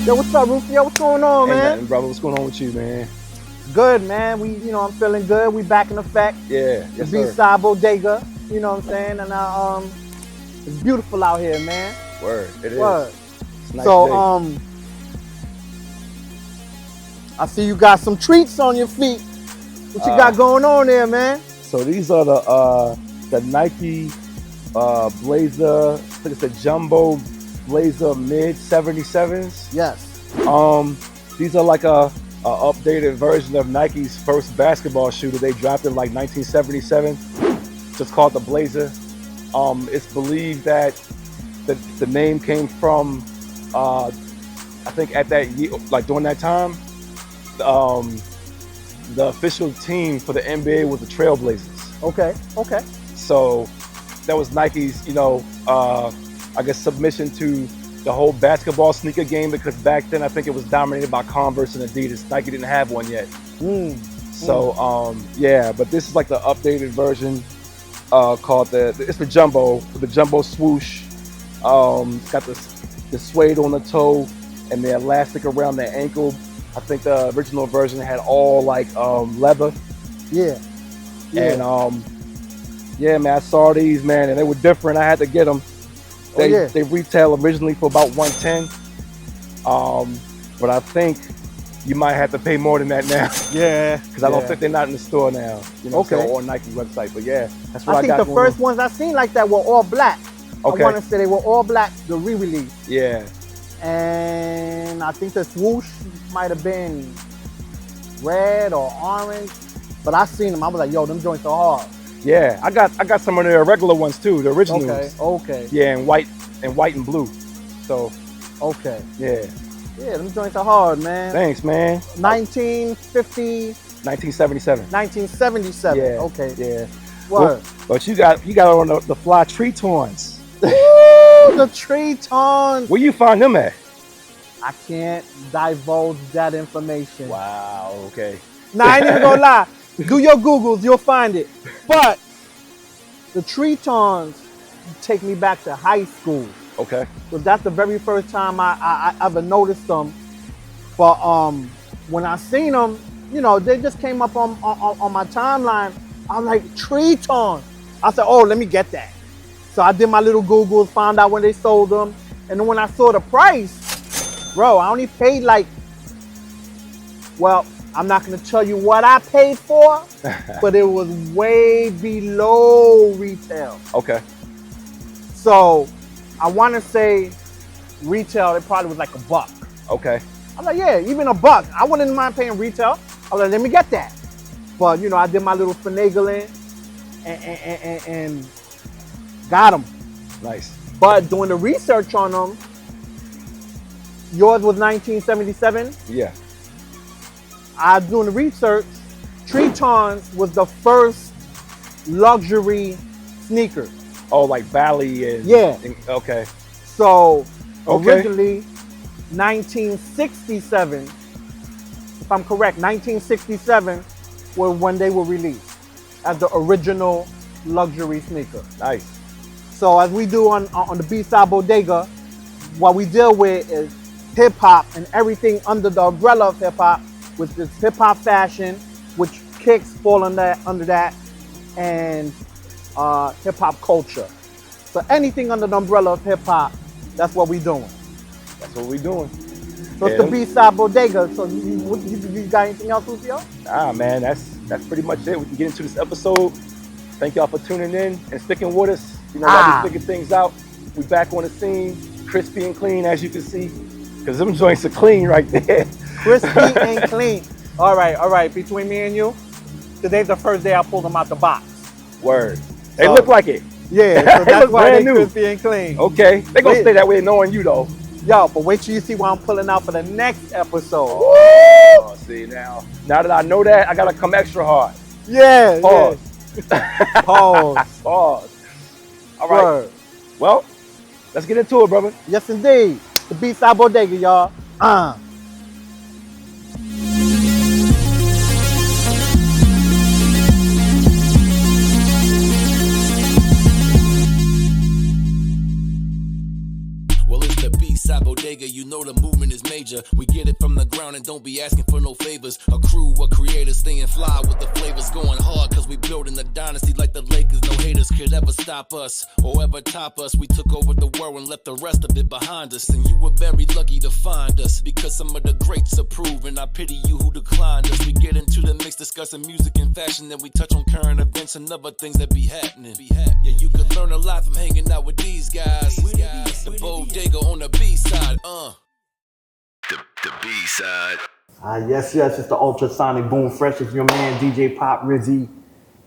Yo, what's up, Rufio? What's going on, man? Nothing, brother. What's going on with you, man? Good, man. I'm feeling good. We back in effect. Yeah, yes, the sir. B-side Bodega. You know what I'm saying? And it's beautiful out here, man. Word, it is. Word. It's a nice So, day. I see you got some treats on your feet. What you got going on there, man? So these are the Nike Blazer. I think it's the Jumbo Blazer Mid 77s. Yes. These are like a updated version of Nike's first basketball shoe that they dropped in like 1977. Just called the Blazer. It's believed that the name came from I think at that year, like during that time, the official team for the NBA was the Trailblazers. Okay. So that was Nike's, I guess submission to the whole basketball sneaker game, because back then I think it was dominated by Converse and Adidas. Nike didn't have one yet. So yeah, but this is like the updated version called it's the Jumbo swoosh. It's got the suede on the toe and the elastic around the ankle. I think the original version had all like leather. Yeah. And yeah, man, I saw these, man, and they were different. I had to get them. They retail originally for about $110. But I think you might have to pay more than that now. Yeah. Because I don't think they're not in the store now. Okay. Or Nike website. But yeah, that's what I think got. the first ones I seen like that were all black. Okay. I want to say they were all black, the re-release. Yeah. And I think the swoosh might have been red or orange. But I seen them. I was like, yo, them joints are hard. Yeah, I got some of their regular ones too, the original ones. Okay. Yeah, and white and blue. So. Okay. Yeah. Yeah, them joints are hard, man. Thanks, man. 1950. 1977. 1977. Yeah. Okay. Yeah. Word. But you got on the fly Tretons. Woo, the Tretons. Where you find them at? I can't divulge that information. Wow. Okay. Nah, I ain't even gonna lie. Do your Googles, you'll find it. But the Tretons take me back to high school. Okay. Because that's the very first time I ever noticed them. But when I seen them, they just came up on my timeline. I'm like, Tretons. I said, oh, let me get that. So I did my little Googles, found out when they sold them. And then when I saw the price, bro, I only paid I'm not going to tell you what I paid for, but it was way below retail. Okay. So I want to say retail, it probably was like $1. Okay. I'm like, yeah, even $1. I wouldn't mind paying retail. I was like, let me get that. But, I did my little finagling and got them. Nice. But doing the research on them, yours was 1977? Yeah. I was doing the research. Tretons was the first luxury sneaker. Oh, like Bally and... Yeah. Okay. So, originally, 1967, if I'm correct, 1967 was when they were released as the original luxury sneaker. Nice. So, as we do on the B-side Bodega, what we deal with is hip-hop and everything under the umbrella of hip-hop, with this hip-hop fashion, which kicks fall under that, and hip-hop culture. So anything under the umbrella of hip-hop, that's what we doing. That's what we doing. So it's the B-side Bodega. So you got anything else, Lucio? Ah, man, that's pretty much it. We can get into this episode. Thank y'all for tuning in and sticking with us. While we figure things out. We back on the scene, crispy and clean, as you can see, because them joints are clean right there. Crispy and clean. All right. Between me and you, today's the first day I pulled them out the box. Word. They look like it. Yeah, so that's why brand they new. crispy and clean. Okay. They gonna stay that way knowing you though. Yo, but wait till you see what I'm pulling out for the next episode. Oh, see now that I know that, I gotta come extra hard. Yeah. Pause. Yeah. Pause. Pause. All right. Word. Well, let's get into it, brother. Yes, indeed. The B-side Bodega, y'all. Well, it's the B-side Bodega. Bodega, you know the movement is major. We get it from the ground and don't be asking for no favors. A crew of creators staying fly with the flavors, going hard cause we building a dynasty like the Lakers. No haters could ever stop us or ever top us. We took over the world and left the rest of it behind us. And you were very lucky to find us because some of the greats approve, and I pity you who declined us. We get into the mix discussing music and fashion, then we touch on current events and other things that be happening. Yeah, you could learn a lot from hanging out with these guys. The Bodega on the B-side, The B-side. Yes, it's the ultrasonic boom fresh. It's your man DJ Pop Rizzy,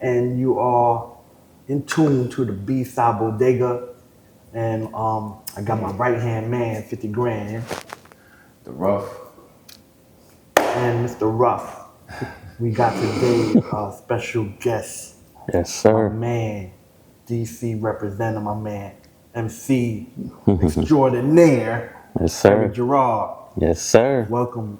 and you are in tune to the B-side Bodega. And I got my right hand man, 50 grand, The Rough. and Mr. Ruff. We got today a special guest, Yes, sir. my man, DC representative, my man, MC extraordinaire, Yes, sir. Erik Jerrod. Yes, sir. Welcome,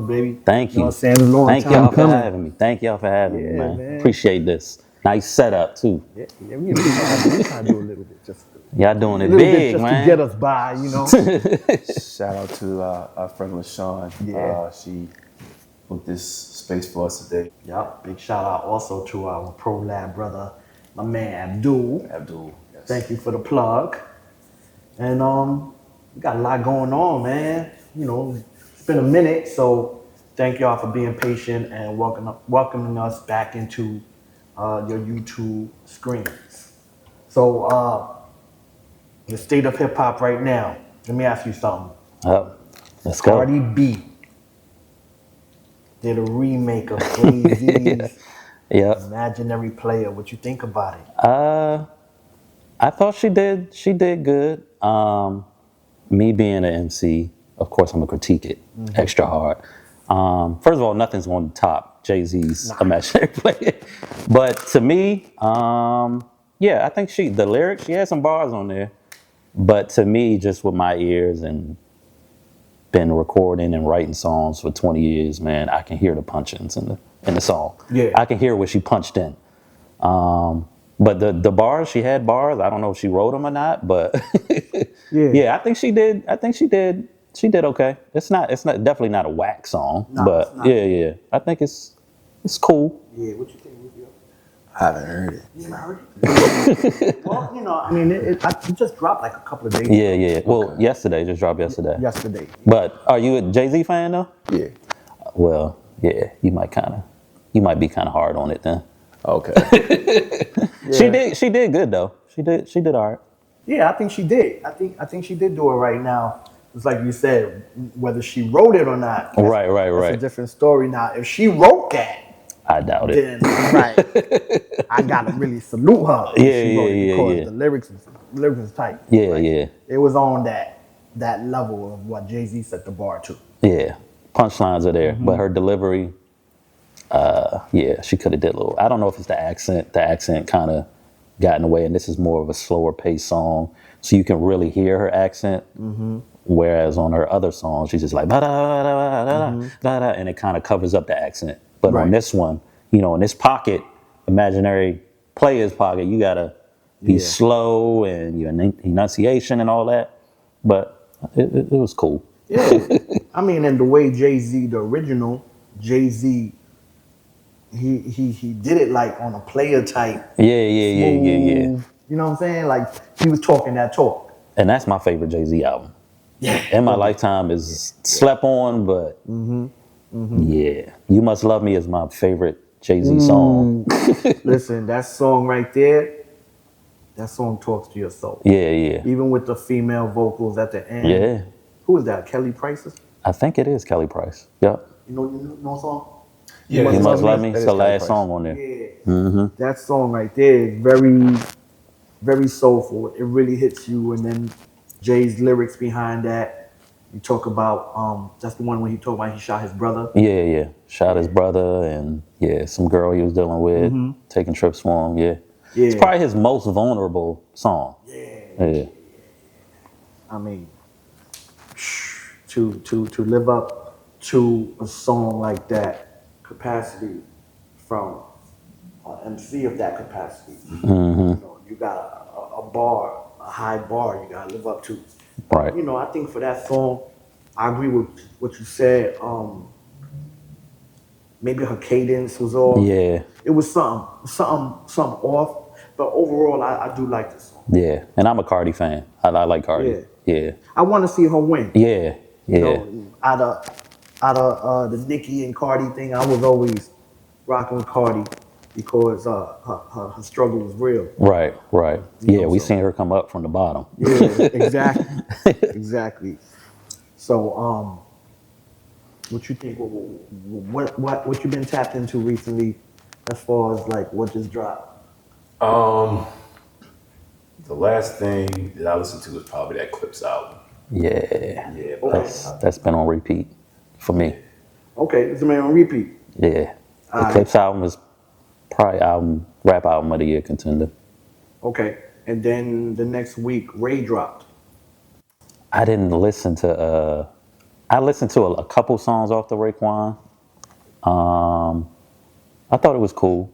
baby. Thank You know you. what I'm saying? It's a long Thank time y'all for coming. having me. Thank y'all for having me, Yeah, man. man. Appreciate this. Nice setup, too. Yeah, we trying to do a little bit, just Y'all doing a it little bit big, just man. to get us by, you know. Shout out to our friend LaShawn. Yeah. She booked this space for us today. Yup. Big shout out also to our Pro Lab brother, my man Abdul. Abdul. Yes. Thank you for the plug. And we got a lot going on, man. You know, it's been a minute, so thank y'all for being patient and welcoming us back into your YouTube screens. So the state of hip hop right now. Let me ask you something. Oh, let's go. Cardi B did a remake of Jay-Z's Yep. Imaginary Player. What you think about it? I thought she did good. Me being an MC, of course, I'm gonna critique it extra hard. First of all, nothing's going to top Jay-Z's Imaginary Player. But to me, yeah, I think the lyrics, she had some bars on there. But to me, just with my ears and been recording and writing songs for 20 years, man, I can hear the punchings in the song. Yeah. I can hear what she punched in. But the bars, she had bars. I don't know if she wrote them or not, but yeah, I think she did. She did okay. It's definitely not a whack song, No, but it's not. yeah. I think it's cool. Yeah, what you think, Rufio? I haven't heard it. You heard it? Well, you know, I mean, it just dropped like a couple of days ago. Yeah. Well, yesterday, just dropped yesterday. Yesterday. But are you a Jay-Z fan though? Yeah. Well, yeah, you might be kind of hard on it then. Okay. She did good though. She did all right. Yeah, I think she did. I think she did do it right now. It's like you said, whether she wrote it or not. Right. That's a different story. Now, if she wrote that, I doubt it. then right, I gotta really salute her. Because the lyrics is tight. Yeah. It was on that level of what Jay-Z set the bar to. Yeah, punchlines are there, but her delivery, yeah, she could have did a little. I don't know if it's the accent. The accent kind of got in the way, and this is more of a slower paced song, so you can really hear her accent. Whereas on her other songs, she's just like ba-da-da-da-da-da-da, and it kind of covers up the accent. But on this one, you know, in this pocket, Imaginary Player's pocket, you gotta be slow and your enunciation and all that. But it was cool. Yeah, I mean, and the way Jay-Z, the original Jay-Z, he did it like on a player type. Yeah. You know what I'm saying? Like he was talking that talk. And that's my favorite Jay-Z album. Yeah. In My Lifetime is slept on, but yeah, You Must Love Me is my favorite Jay-Z song. Listen, that song right there, that song talks to your soul. Yeah. Even with the female vocals at the end. Yeah. Who is that? Kelly Price? I think it is Kelly Price. Yep. You know song? You Must Love Me. That It's is the Kelly last Price. song on there. Yeah. That song right there is very, very soulful. It really hits you. And then Jay's lyrics behind that. You talk about, that's the one when he talked about he shot his brother. Yeah. Shot his brother and some girl he was dealing with, taking trips for him. Yeah. It's probably his most vulnerable song. Yeah. I mean, to live up to a song like that capacity from an MC of that capacity, you know, you got a bar, a high bar you gotta live up to. Right. You know, I think for that song, I agree with what you said. Maybe her cadence was off. Yeah. It was something off. But overall, I do like this song. Yeah. And I'm a Cardi fan. I like Cardi. Yeah. Yeah. I want to see her win. Yeah. You Yeah. know, out of the Nicki and Cardi thing, I was always rocking with Cardi because her struggle was real. Right. Right. You Yeah. know, We so seen her come up from the bottom. yeah, exactly, exactly. So, what you think? What you been tapped into recently, as far as like what just dropped? Um, the last thing that I listened to was probably that Clips album. Yeah. Yeah, That's been on repeat for me. Okay, it's a man on repeat. Yeah. The Alright. Clips album is probably rap album of the year contender. Okay, and then the next week, Ray dropped. I didn't listen to I listened to a couple songs off the Raekwon. I thought it was cool.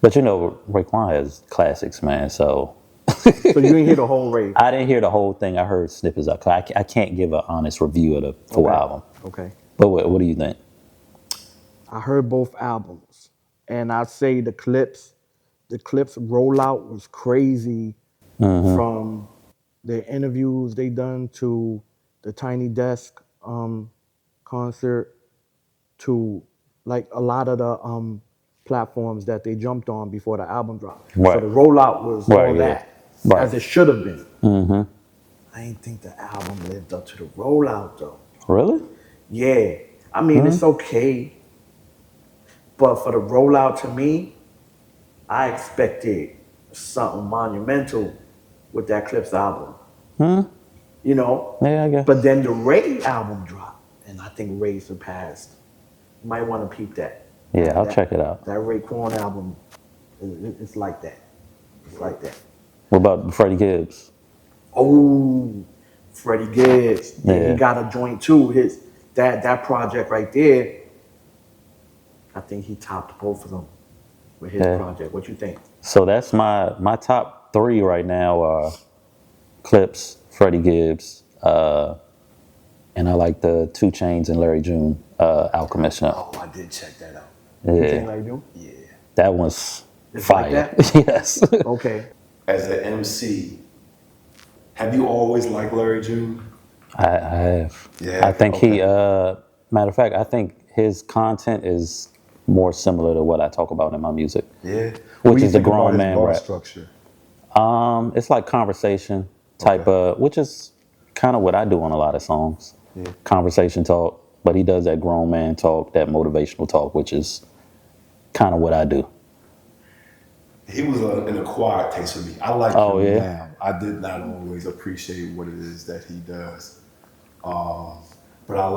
But you know, Raekwon has classics, man. So So you didn't hear the whole Ray. I didn't hear the whole thing. I heard snippets of it. I can't give an honest review of the full Okay. album. Okay. But what do you think? I heard both albums, and I'd say the clips rollout was crazy. From the interviews they done to the Tiny Desk concert to like a lot of the platforms that they jumped on before the album dropped. So Right. the rollout was Right, all yeah. that, Right. as it should have been. I didn't think the album lived up to the rollout though. Really? Yeah, I mean it's okay, but for the rollout to me, I expected something monumental with that Clips album. You know? Yeah, I guess. But then the Ray album dropped, and I think Ray surpassed. You might want to peep that. Yeah, I'll That- check it out. That Raekwon album, it's like that. It's like that. What about Freddie Gibbs? Oh, Freddie Gibbs. Yeah. He got a joint too. That project right there, I think he topped both of them with his Yeah. project. What you think? So that's my top 3 right now are Clips, Freddie Gibbs, and I like the 2 Chainz and Larry June, Alchemist. Oh, I did check that out. You think Yeah, like you? Yeah. that one's It's like fire. that? Yes. Okay. As an MC, have you always liked Larry June? I have. Yeah, I think he, okay. matter of fact, I think his content is more similar to what I talk about in my music. Yeah. Which is the grown man bar rap. structure? It's like conversation type of, which is kind of what I do on a lot of songs. Yeah. Conversation talk, but he does that grown man talk, that motivational talk, which is kind of what I do. He was an acquired taste for me. I like Oh, him yeah? now. I did not always appreciate what it is that he does. But I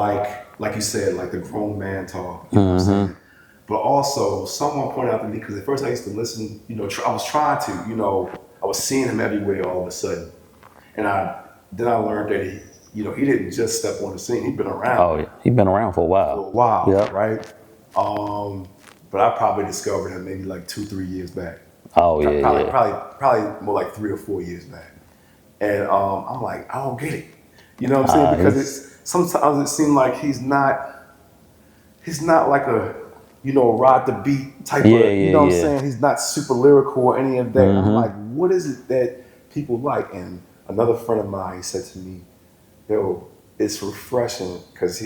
like you said, like the grown man talk. You know what I'm saying? But also, someone pointed out to me, because at first I used to listen, you know, I was trying to, you know, I was seeing him everywhere all of a sudden. And then I learned that he didn't just step on the scene. He'd been around Oh, yeah. He's been around for a for a while. while, Yeah. right? But I probably discovered him maybe like 2-3 years back. Oh, yeah, Probably, yeah. probably more like 3 or 4 years back. And I'm like, I don't get it. You know what I'm saying? Because sometimes it seems like he's not like a, you know, ride the beat type Yeah, of, you yeah, know what I'm yeah. saying? He's not super lyrical or any of that. And I'm like, what is it that people like? And another friend of mine, he said to me, yo, it's refreshing because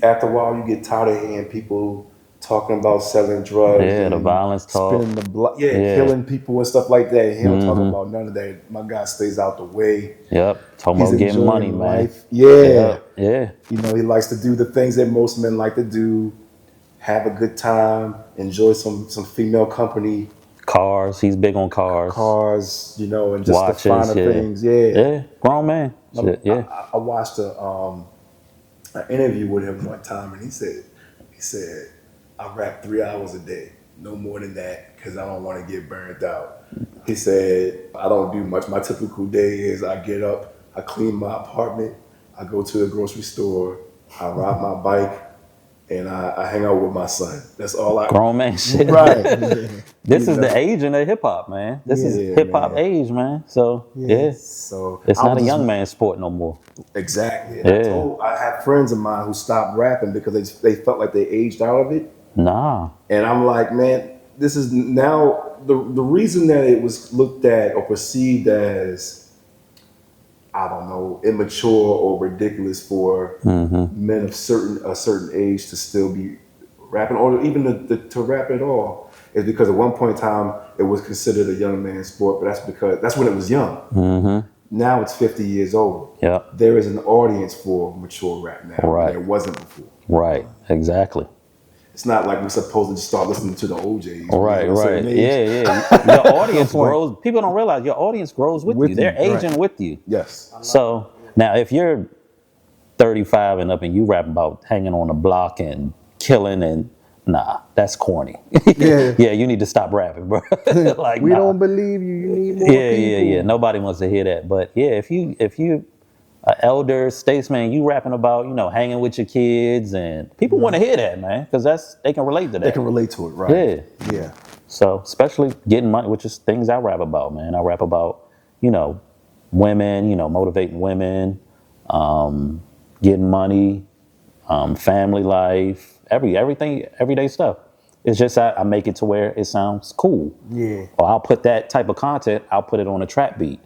after a while, you get tired of hearing people talking about selling drugs. Yeah, the and violence talk. spinning the blood, Yeah. killing people and stuff like that. He don't talk about none of that. My guy stays out the way. Yep. Talking He's about getting enjoying money, man. life. Yeah. Yeah. You know, he likes to do the things that most men like to do, have a good time, enjoy some female company, Cars. He's big on cars. cars, you know, and just Watches. the finer Yeah. things. Yeah. Yeah. Grown man. Shit, yeah. I watched an interview with him one time, and he said, I rap 3 hours a day, no more than that, because I don't want to get burned out. He said, I don't do much. My typical day is I get up, I clean my apartment, I go to the grocery store, I ride my bike, and I hang out with my son. That's all I. Grown man shit. Right. This You is the know? aging of hip hop, man. This is Yeah, hip hop man. age, man. So yeah, So it's I not a was young just- man sport no more. Exactly. And Yeah. I have friends of mine who stopped rapping because they felt like they aged out of it. Nah. And I'm like, man, this is now the reason that it was looked at or perceived as, I don't know, immature or ridiculous for men of a certain age to still be rapping, or even to rap at all, is because at one point in time it was considered a young man's sport, but that's when it was young. Now it's 50 years old. Yeah. There is an audience for mature rap now. Right. There wasn't before. Right. Exactly. It's not like we're supposed to just start listening to the OJs. Right. at a certain Right. age. Yeah. Your audience grows. People don't realize your audience grows with you. They're you, aging right. with you. Yes. So now, if you're 35 and up and you rap about hanging on the block and killing and nah, that's corny. Yeah. Yeah, you need to stop rapping, bro. Like We nah. don't believe you. You need more Yeah, people. yeah. Nobody wants to hear that. But yeah, if you an elder statesman, you rapping about hanging with your kids, and people want to hear that, man, because they can relate to that. They can relate to it, right? Yeah. Yeah. So especially getting money, which is things I rap about, man. I rap about women, motivating women, getting money, family life, everything, everyday stuff. It's just I make it to where it sounds cool. Yeah. Or I'll put that type of content, I'll put it on a trap beat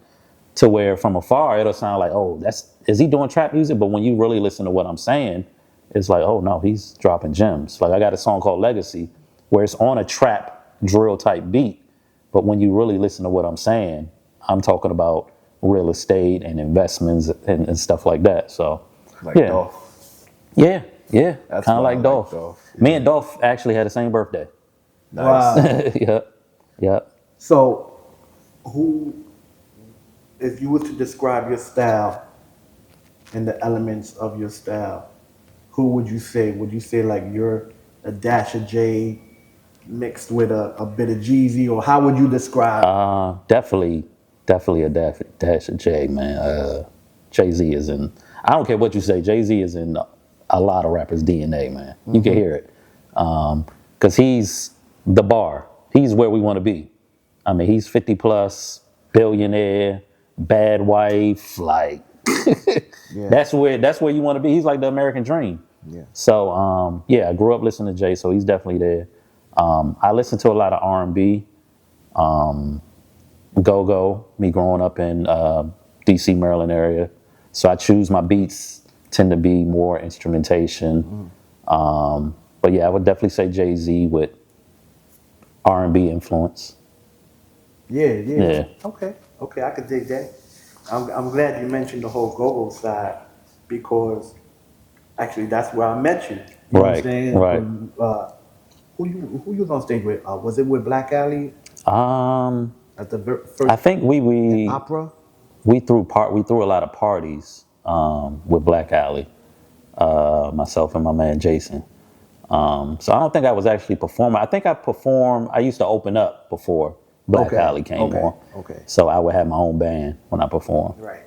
to where from afar it'll sound like, oh, is he doing trap music? But when you really listen to what I'm saying, it's like, oh no, he's dropping gems. Like I got a song called Legacy where it's on a trap drill type beat. But when you really listen to what I'm saying, I'm talking about real estate and investments and stuff like that. So Like yeah. Dolph. Yeah, That's kind of why I like like Dolph. Dolph, Me and Dolph actually had the same birthday. Nice. Wow. Yep. So, if you were to describe your style and the elements of your style, who would you say? Would you say like you're a dash of J mixed with a bit of Jeezy, or how would you describe? Definitely a dash of J, man. Jay-Z is in, I don't care what you say, Jay-Z is in a lot of rappers' DNA, man. You can hear it. Because he's the bar. He's where we want to be. I mean, he's 50 plus, billionaire, bad wife, like, that's where you want to be. He's like the American dream. Yeah. So, I grew up listening to Jay, so he's definitely there. I listen to a lot of R&B, go-go, me growing up in DC, Maryland area. So I choose my beats tend to be more instrumentation. But yeah, I would definitely say Jay-Z with R&B influence. Yeah. Okay, I could dig that. I'm glad you mentioned the whole go-go side, because actually that's where I met you. You know what I'm Right, saying? right. Who you was on stage with? Was it with Black Alley at the first I think we opera? we threw a lot of parties with Black Alley, myself and my man Jason. So I don't think I was actually performing. I think I used to open up before Black Alley came on. Okay. So I would have my own band when I performed. Right.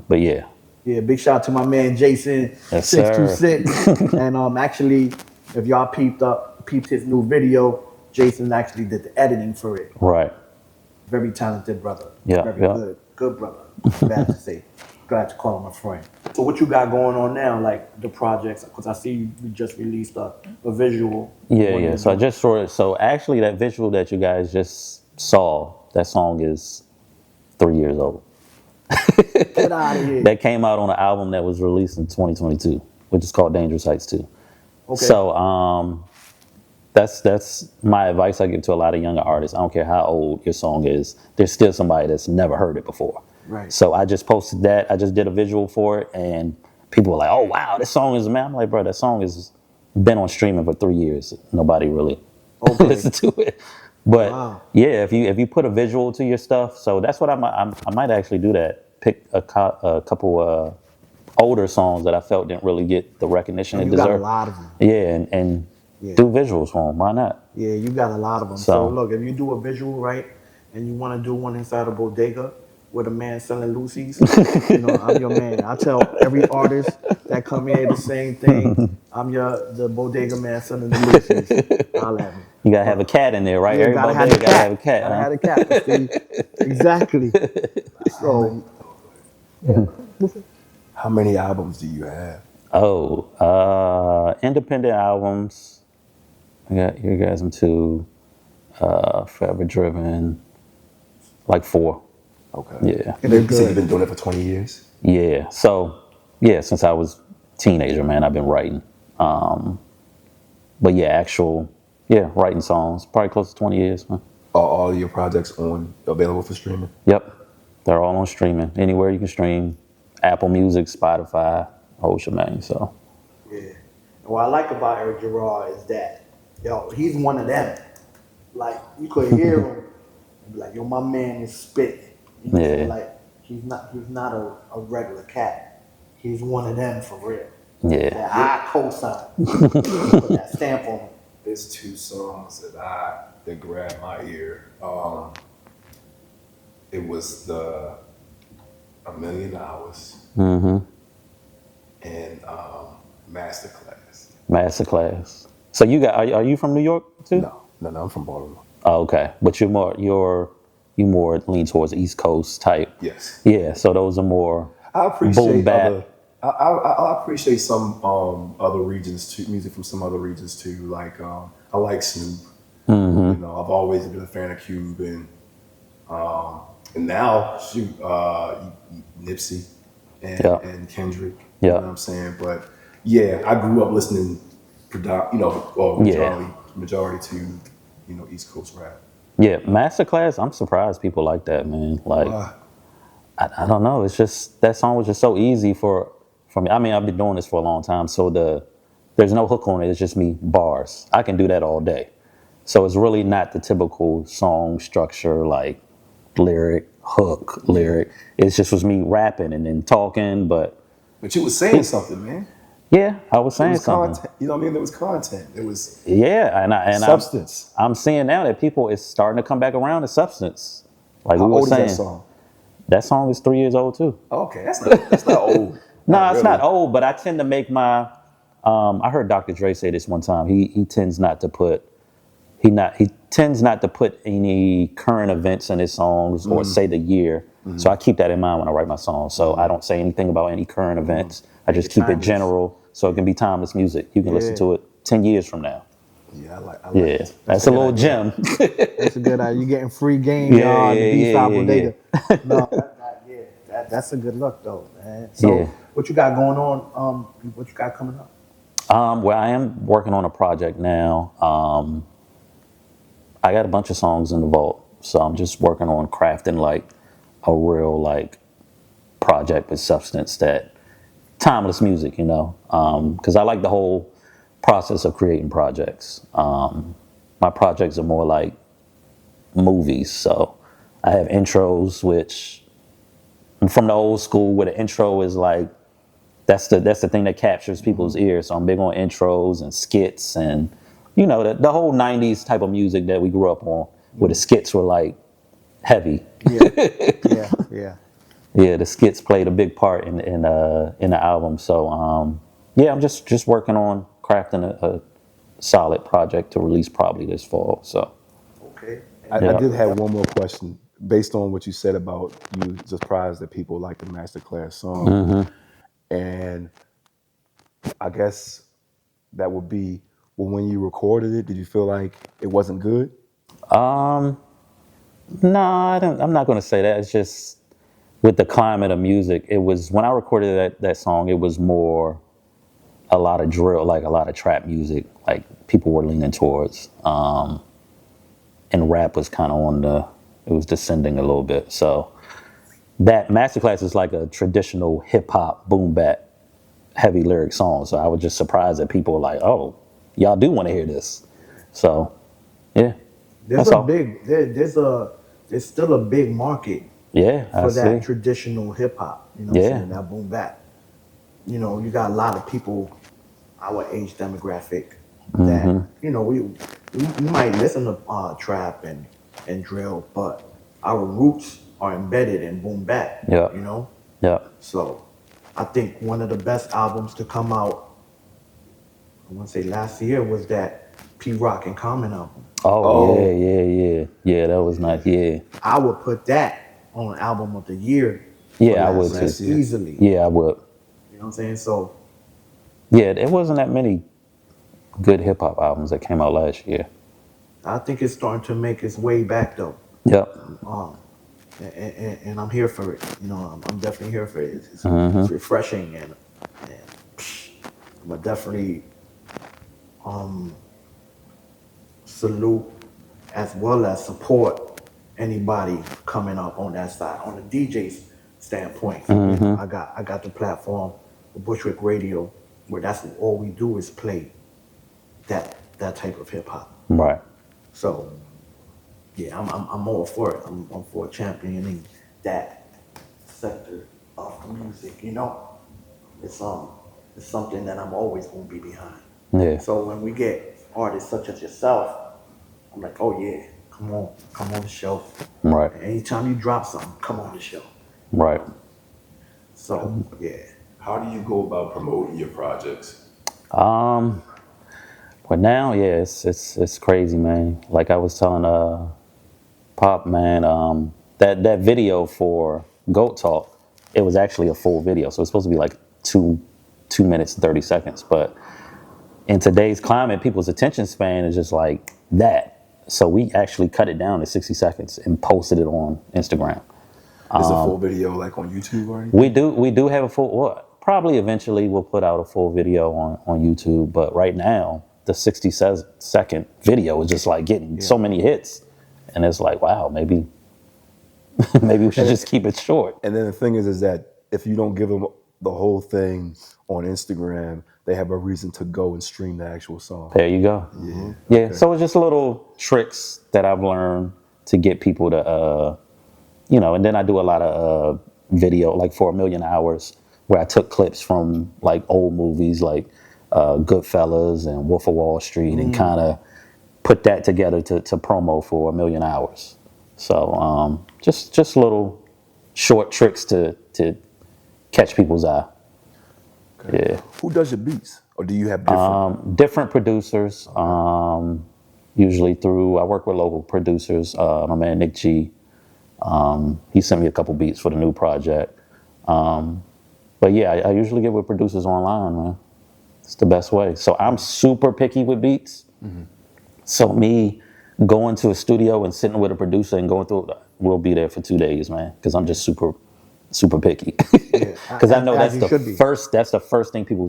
But yeah. Yeah, big shout out to my man Jason, Yes, sir. 626. And actually, if y'all peeped his new video, Jason actually did the editing for it. Right. Very talented brother. Yeah, Very yeah. good brother. Bad to say. Glad to call him a friend. So what you got going on now, like the projects? Because I see you just released a visual. Yeah. So I just saw it. So actually, that visual that you guys just saw, that song is 3 years old. Get out of here. That came out on an album that was released in 2022, which is called Dangerous Heights 2. Okay. So that's my advice I give to a lot of younger artists. I don't care how old your song is. There's still somebody that's never heard it before. Right. So I just posted that. I just did a visual for it, and people were like, "Oh wow, this song is man." I'm like, "Bro, that song has been on streaming for 3 years. Nobody really listened to it." But Wow. yeah, if you put a visual to your stuff, so that's what I might actually do that. Pick a couple older songs that I felt didn't really get the recognition And it you got a deserved. lot of them. Yeah, and do visuals for them. Why not? Yeah, you got a lot of them. So- So look, if you do a visual, right, and you want to do one inside of Bodega, with a man selling Lucy's. You know, I'm your man. I tell every artist that come here the same thing. I'm the bodega man selling the Lucy's. Holla at me. You gotta have a cat in there, right? Yeah, gotta Everybody have the gotta have a cat. cat, Gotta huh? have the cat. See? Exactly. So How many albums do you have? Oh, independent albums. I got Eargasm 2, Forever Driven, like 4. Okay. Yeah. they're You said you've good. been doing it for 20 years? Yeah. So, yeah, since I was teenager, man, I've been writing. But yeah, writing songs, probably close to 20 years, man. Are all your projects available for streaming? Yep. They're all on streaming. Anywhere you can stream. Apple Music, Spotify, whole shebang. So, Yeah. And what I like about Erik Jerrod is that, yo, he's one of them. Like, you could hear him and be like, yo, my man is spitting. You know what I'm saying? Yeah. Like, he's not a regular cat. He's one of them for real. yeah. That I co-sign. Put that stamp on him. There's 2 songs that grabbed my ear. It was the A Million Hours Mm-hmm. and Masterclass. Masterclass. So are you from New York too? No, I'm from Baltimore. Oh, okay. But you more lean towards East Coast type. Yes. Yeah. So those are more I boom appreciate bap. I appreciate some other regions too, music from some other regions too. Like I like Snoop. Mm-hmm. You know, I've always been a fan of Cube and now shoot, Nipsey Yeah. and Kendrick. Yeah. You know what I'm saying? But yeah, I grew up listening, majority to East Coast rap. Yeah. Masterclass. I'm surprised people like that, man. Like I don't know. It's just that song was just so easy for me. I mean, I've been doing this for a long time, so there's no hook on it. It's just me bars. I can do that all day. So it's really not the typical song structure like lyric, hook, lyric. It just was me rapping and then talking, but But you was saying something, man. yeah, I was It saying was something. content. You know what I mean? There was content. There was Yeah, substance. I'm seeing now that people is starting to come back around to substance. Like How we were old is saying, that song? that song is 3 years old too. Okay, that's not old. No, it's not really. old, but I tend to make my. I heard Dr. Dre say this one time. He tends not to put. He tends not to put any current events in his songs or say the year. So I keep that in mind when I write my songs. So I don't say anything about any current events. I just keep it Timeless. general, so it can be timeless music. You can listen to it 10 years from now. Yeah, I like Yeah, it. that's a little gem. That's a good idea. You're getting free game, Yeah, y'all. The yeah, B-side yeah, bodega. No, that's a good look, though, man. So, Yeah. what you got going on? What you got coming up? Well, I am working on a project now. I got a bunch of songs in the vault, so I'm just working on crafting like a real like project with substance, that timeless music, because I like the whole process of creating projects. My projects are more like movies, so I have intros, which I'm from the old school, where the intro is like that's the thing that captures people's ears. So I'm big on intros and skits, and the whole '90s type of music that we grew up on, where the skits were like heavy. Yeah. Yeah, the skits played a big part in the album. So yeah, I'm just working on crafting a solid project to release probably this fall. So Okay. I Yeah. did have one more question based on what you said about you surprised that people like the Masterclass song. And I guess that would be, well, when you recorded it, did you feel like it wasn't good? No, I'm not going to say that. It's just with the climate of music. It was when I recorded that song. It was more a lot of drill, like a lot of trap music, like people were leaning towards. And rap was kind of it was descending a little bit. So that Masterclass is like a traditional hip hop boom bap heavy lyric song. So I was just surprised that people were like, "Oh, y'all do want to hear this." So yeah, There's that's all. there's still a big market Yeah, I for that see. traditional hip hop. You know what Yeah. I'm saying? That boom bap. You got a lot of people, our age demographic, that we might listen to trap and drill, but our roots are embedded in boom bap. Yeah. You know. Yeah. So I think one of the best albums to come out, I want to say last year, was that P Rock and Common album. Oh, Oh. yeah. That was nice. Yeah. I would put that on album of the year. Yeah, I would too. last year. Easily. Yeah, I would. You know what I'm saying? So Yeah, there wasn't that many good hip hop albums that came out last year. I think it's starting to make its way back though. Yep. And I'm here for it. You know, I'm definitely here for it. It's refreshing and I'm gonna definitely salute as well as support anybody coming up on that side on the DJ's standpoint. You know, I got the platform for Bushwick Radio where that's all we do is play that type of hip hop. Right. So yeah, I'm all for it. I'm for championing that sector of the music. You know, it's something that I'm always gonna be behind. Yeah. So when we get artists such as yourself, I'm like, oh yeah, come on the show. Right. And anytime you drop something, come on the show. Right. So yeah. How do you go about promoting your projects? But now, yeah, it's crazy, man. Like I was telling Pop, man, that video for Goat Talk, it was actually a full video, so it's supposed to be like 2 minutes and 30 seconds. But in today's climate, people's attention span is just like that. So we actually cut it down to 60 seconds and posted it on Instagram. Is a full video like on YouTube or anything? We do have a full. Well, probably eventually we'll put out a full video on YouTube. But right now, the 60-second video is just like getting so many hits, and it's like, wow, maybe we should just keep it short. And then the thing is that if you don't give them the whole thing on Instagram, they have a reason to go and stream the actual song. There you go. Yeah. So it's just little tricks that I've learned to get people to, and then I do a lot of video, like for 1,000,000 Hours, where I took clips from like old movies like Goodfellas and Wolf of Wall Street and kind of put that together to promo for 1,000,000 Hours. So just little short tricks to catch people's eye. Okay. Yeah. Who does your beats? Or do you have different? Different producers. Usually I work with local producers. My man Nick G. He sent me a couple beats for the new project. But yeah, I usually get with producers online, man. It's the best way. So I'm super picky with beats. So me going to a studio and sitting with a producer and going through it, we'll be there for 2 days, man. Because I'm just super picky. Because I know that's the first thing people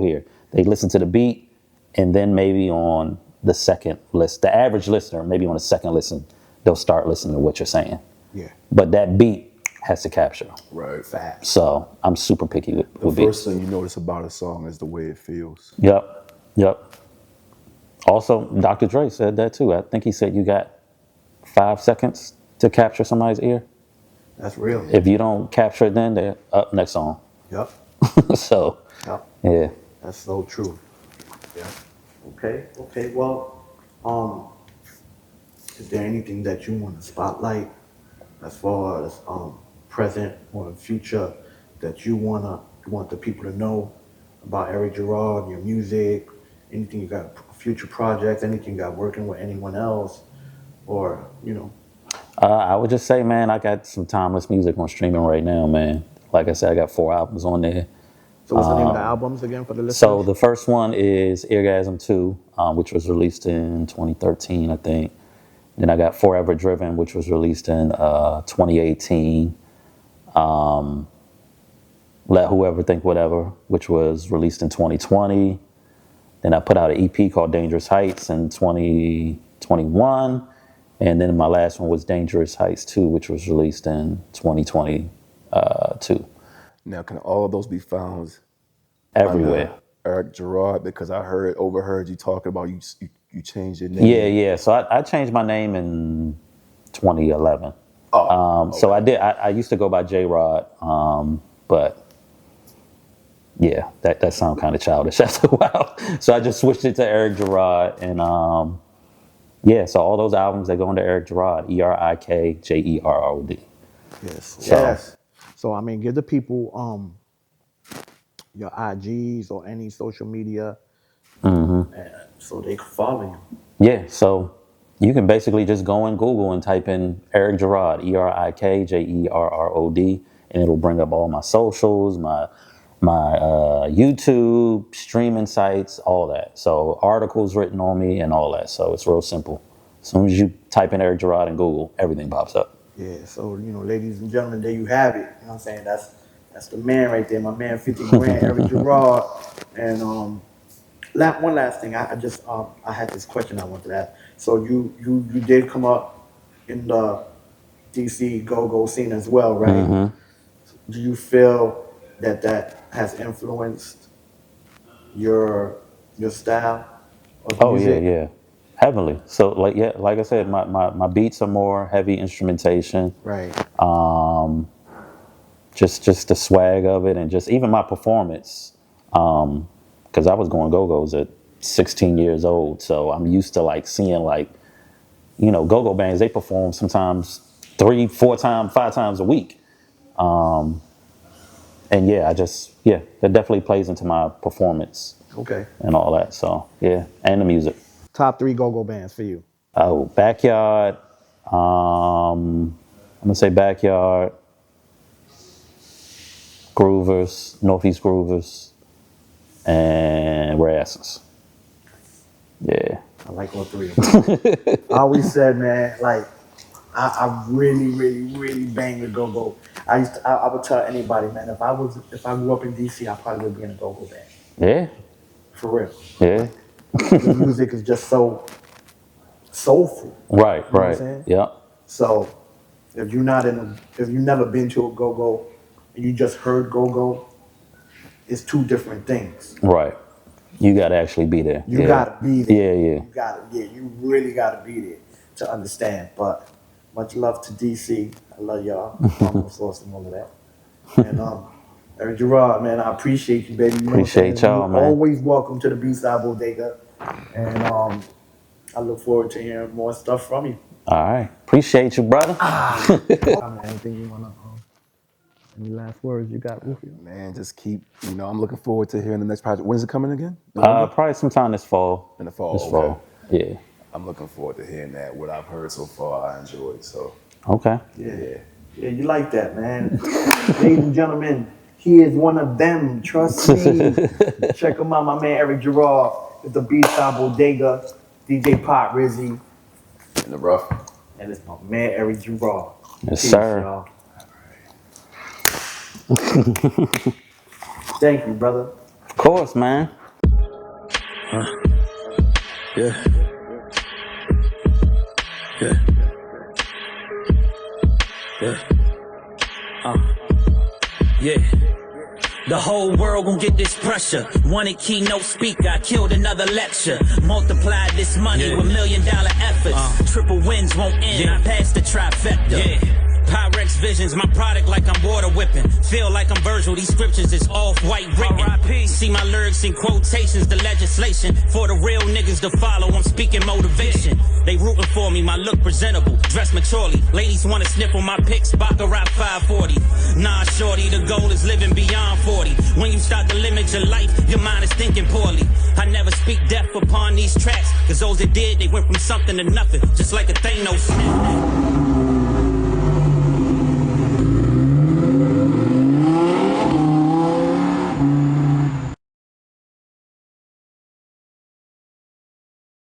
hear. They listen to the beat, and then maybe on the second list, the average listener, maybe on the second listen, they'll start listening to what you're saying. Yeah. But that beat has to capture. Right. Facts. So I'm super picky with beats. The first thing you notice about a song is the way it feels. Yep. Also, Dr. Dre said that too. I think he said you got 5 seconds to capture somebody's ear. That's real. If you don't capture it, then they're up next song. Yep. So, Yep. yeah. That's so true. Yeah. Okay. Well, is there anything that you want to spotlight as far as present or future that you want the people to know about Erik Jerrod, your music, anything you got future projects, anything you got working with anyone else, or I would just say, man, I got some timeless music on streaming right now, man. Like I said, I got 4 albums on there. So what's the name of the albums again for the listeners? So the first one is Eargasm 2, which was released in 2013, I think. Then I got Forever Driven, which was released in 2018. Let Whoever Think Whatever, which was released in 2020. Then I put out an EP called Dangerous Heights in 2021. And then my last one was Dangerous Heights 2, which was released in 2022. Now, can all of those be found Everywhere. Erik Jerrod? Because I overheard you talking about you changed your name. Yeah. So I changed my name in 2011. Okay. So I did. I used to go by J-Rod, but yeah, that sounded kind of childish after a while. So I just switched it to Erik Jerrod, and yeah. So all those albums, they go into Erik Jerrod, ErikJerrod. Yes. So- Yes. So I mean, give the people your IGs or any social media, so they can follow you. Yeah, so you can basically just go in Google and type in Erik Jerrod, ErikJerrod, and it'll bring up all my socials, my YouTube, streaming sites, all that. So articles written on me and all that. So it's real simple. As soon as you type in Erik Jerrod in Google, everything pops up. Yeah. So ladies and gentlemen, there you have it. You know what I'm saying? That's the man right there, my man, 50 grand, Erik Jerrod. And one last thing, I had this question I wanted to ask. So you did come up in the DC go-go scene as well, right? Do you feel that has influenced your style of Oh music? yeah. Heavily. So like I said, my beats are more heavy instrumentation. Right. Just the swag of it, and just even my performance. Because I was going go-go's at 16 years old, so I'm used to like seeing go-go bands. They perform sometimes 3, 4 times, 5 times a week. And that definitely plays into my performance. Okay. And all that. So yeah, and the music. Top 3 go-go bands for you. Oh, Backyard. I'm gonna say Backyard. Groovers, Northeast Groovers, and Rasses. Yeah. I like all 3 of them. I always said, man, like I really, really, really bang the go-go. I would tell anybody, man, if I grew up in DC, I probably would be in a go-go band. Yeah. For real. Yeah. The music is just so soulful. Right. You know what I'm saying? Yeah. So if you've never been to a go-go and you just heard go-go, it's 2 different things. Right. You gotta actually be there. You gotta be there. Yeah. You really gotta be there to understand. But much love to DC. I love y'all. Source and all of that. And Erik Jerrod, man, I appreciate you, baby. Appreciate y'all, man. Always welcome to the B-Side Bodega. And I look forward to hearing more stuff from you. All right. Appreciate you, brother. Anything you wanna any last words you got, Rufio? Man, just keep, I'm looking forward to hearing the next project. When is it coming again? Probably sometime this fall. In the fall. This okay. fall. Yeah. I'm looking forward to hearing that. What I've heard so far, I enjoyed. So Okay. Yeah, you like that, man. Ladies and gentlemen, he is one of them. Trust me. Check him out, my man Erik Jerrod at the B-Side Bodega, DJ Pop Rizzy, in the rough. and it's my man Erik Jerrod. Yes, Peace, sir. y'all. Thank you, brother. Of course, man. Yeah. Yeah. The whole world gon' get this pressure. Wanted keynote speaker, I killed another lecture. Multiplied this money with $1 million efforts. Triple wins won't end, I passed the trifecta. Pyrex visions, my product like I'm water whipping. Feel like I'm Virgil, these scriptures is off-white written. See my lyrics in quotations, the legislation. For the real niggas to follow, I'm speaking motivation. They rooting for me, my look presentable, dressed maturely. Ladies wanna snip on my pics, Baccarat 540. Nah, shorty, the goal is living beyond 40. When you start to limit your life, your mind is thinking poorly. I never speak death upon these tracks, cause those that did, they went from something to nothing, just like a Thanos snap.